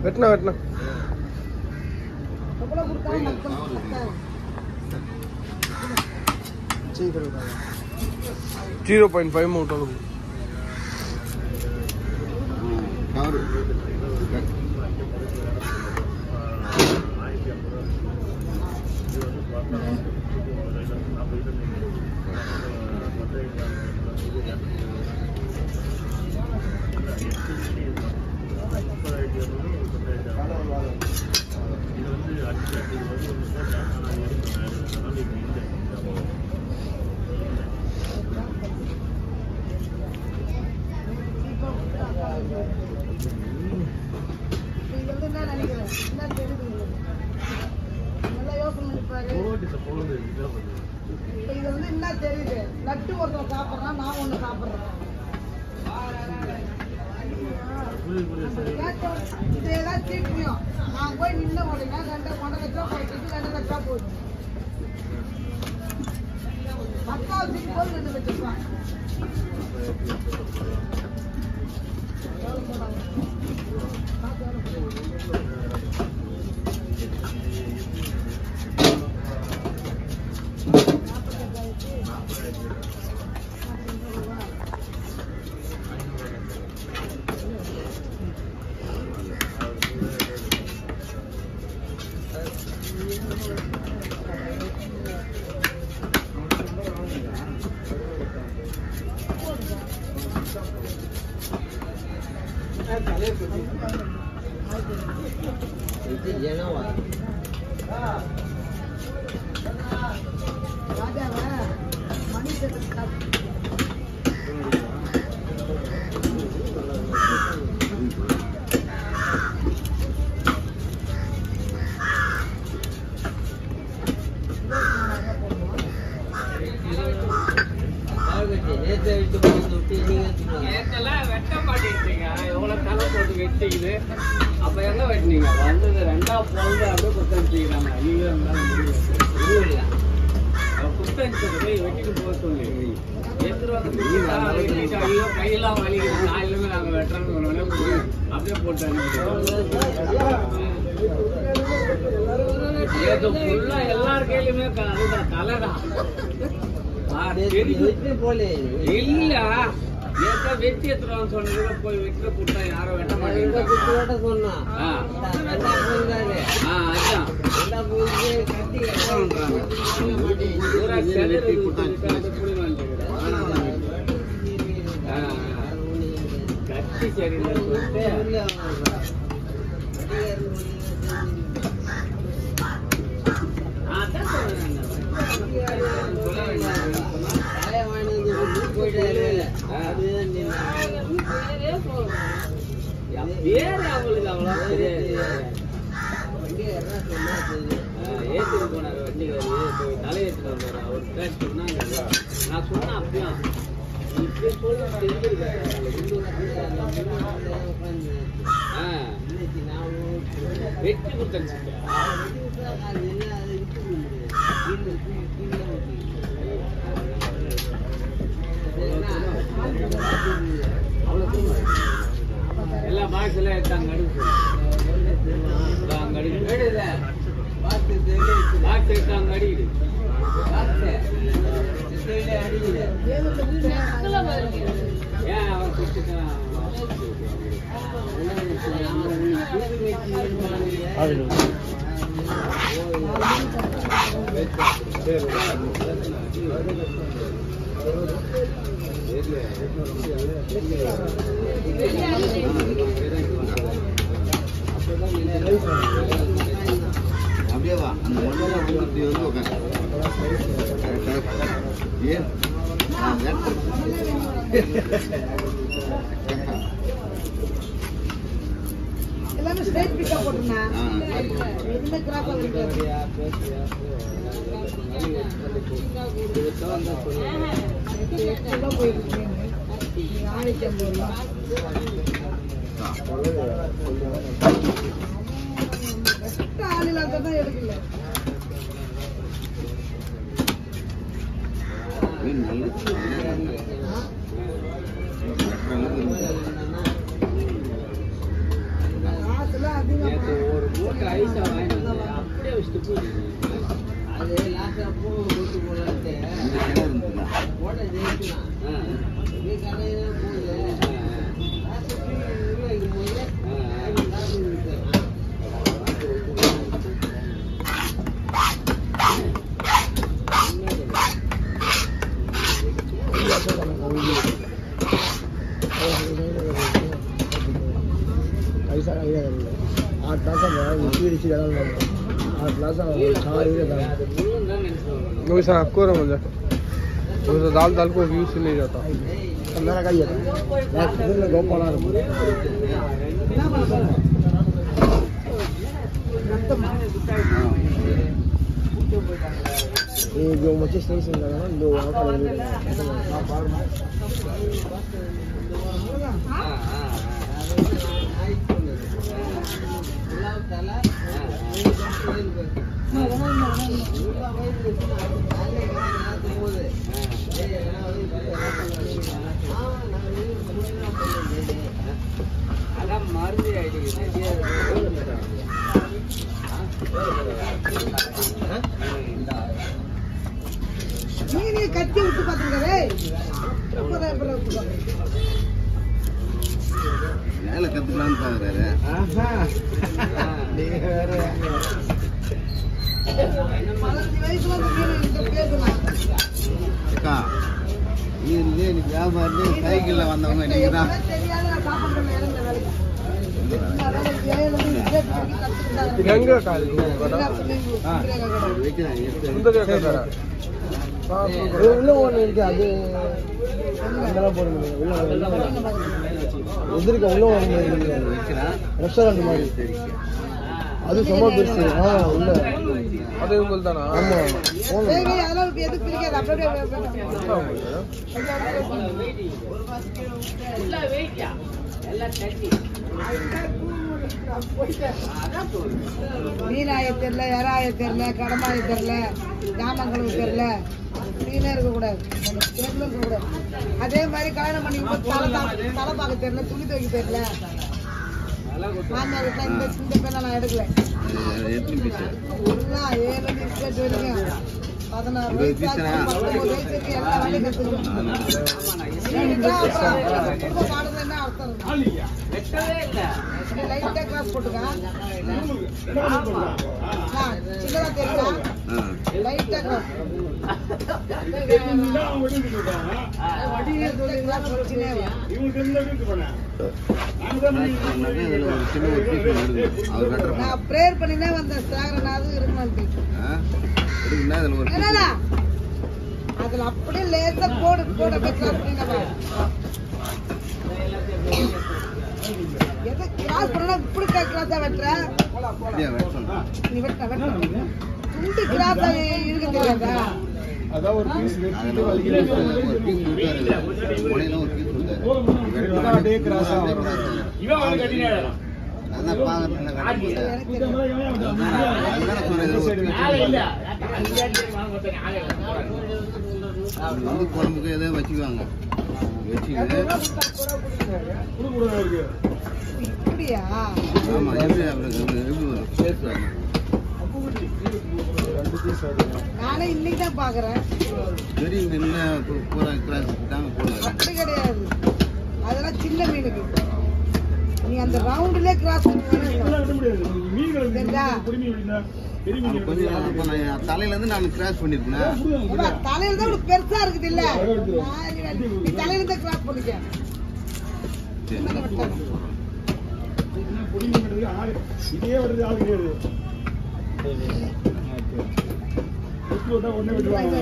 வெட்டினா வெட்டினா 0.5 மூட்டை அப்ப எங்க வெட்டினீங்க வந்தது ரெண்டா போகுது அப்படியே குத்தடிச்சுக்கிறாங்க குத்தடிச்சது போய் வெட்டிட்டு போக சொல்லி ஐயோ கையெல்லாம் வலிக்குது நாயிலுமே நாங்க வெட்டுறோம்னு சொன்னோடனே அப்படியே போட்டாங்க எல்லார் கையிலுமே அதுதான் தலைதான் இல்ல வெட்டி எடுத்துருவாங்க சொன்னதுல போய் வெட்டில போட்டா யாரும் வெட்ட மாட்டேங்க சொன்னா கட்டி சரியில்லை சொல்லிட்டு பேர் அவங்களுக்கு அவ்வளோ ஏற்றிட்டு போனார் வண்டிக்காரு தலையேற்றிட்டு வந்தார் அவர்கிட்ட சொன்னாங்க நான் சொன்னேன் அப்பயும் இப்படி சொல்லி வெட்டி கொடுத்தேன் எல்லா பாக்ஸ் எல்லாம் எடுத்தாங்க பாக்ஸ் எடுத்தாங்க அடிக்குது ஏன் அவன் குடிச்சுட்டான் அப்படியே வா அந்த மண்ணில் வந்து உட்காந்து ஏன் எல்லாமே ஸ்ட்ரைட் பிக்கா போட்டுனா எதுமே கிராஸ் ஆகுது ஆளில்லாதான் எடுக்கல போட்டு ஐஸா வாங்கிட்டு வந்து அப்படியே வச்சுட்டு போயிடுது. அது லாஸ்டா பூ போட்டு போலான்ட்டு போட ஜெயிக்கலாம். நீ கடையில போகுது ऐसा आइडिया करेंगे 8 लाख का इसी इसी डाल देंगे 8 लाख का हाँ ये डाल वो सर आपको रहा मुझे वो तो दाल दाल को व्यूज से नहीं जाता मेरा का ये था मैं गो पड़ा ये जो मुझे स्टेशन लगा ना दो वहाँ पर அதான் மருந்து நீ கத்தி விட்டு பாத்துக்கவே வேலை கத்துக்கலான்னு பாக்குறாரு. நீங்க வேற 15 வயசுல பேசலாம். அக்கா நீங்க வியாபாரி சைக்கிள்ல வந்தவங்க நீங்க தான். தெரியாத சாப்பாடு இறங்க வேலைக்கு गंगा काल உள்ள ஒன்று இருக்கு அது அங்கெல்லாம் போட முடியாது உள்ள எதிர்க்க உள்ள ஒன்று ரெஸ்டாரண்ட் மாதிரி அது சும்மா பெருசு உள்ள அதே போல் தானா ஆமா அதெல்லாம் எதுக்கு பிரிக்காது அப்படியே மீனாய தெரியல யாராய தெரியல கடமாய தெரியல ஜாமங்களுக்கு தெரியல மீனே இருக்க கூடாது இருக்க கூடாது. அதே மாதிரி கல்யாணம் பண்ணி தலை பார்க்க தெரியல துணி துவைக்க தெரியல மாமியார் இந்த பேர்ல நான் எடுக்கல எல்லாம் 7 வரைக்கும் 16 வயசு 19 வயசு இருக்கு எல்லா வேலையும் கத்துக்கணும். என்ன அர்த்தம் லைட்டா கிராஸ் போட்டுக்க சின்னதா தெரியுதா லைட்டா கிராஸ் நான் பிரேயர் பண்ணினே வந்தேன் சேகரனாவது இருக்கணும் அதுல அப்படியே லேசா போடு போட கிராஸ் பண்ணினா எதை கிராஸ் பண்ணா இப்படி கிராஸா வெட்டுற நீ வெட்ட துண்டு கிராஸா இருக்க தெரியாதா அதான் ஒரு பீஸ் வெட்டிட்டு வலிக்கிறேன் கிராஸா குழம்புக்கு எதோ வச்சுக்குவாங்க வச்சுக்கிட்டு இப்படியா ஆமா எப்படி வரும் சேர்த்துவாங்க. நானே இன்னைக்கு தான் பாக்குறேன். தெரியுங்க என்ன பூரா கிளாஸ் தாங்க போடுவாங்க. அப்படி கிடையாது, அதெல்லாம் சின்ன மீனுக்கு. நீ அந்த ரவுண்ட்லயே கிராஸ் தலையில இருந்து நான் கிராஸ் பண்ணிருக்கேன். தலையில தான் பெருசா இருக்குது இல்ல, நீ தலையில இருந்து கிராஸ் பண்ணிக்க. இதே வருது ஆள் கிடையாது. ஒண்ணு விட்டுவாங்க.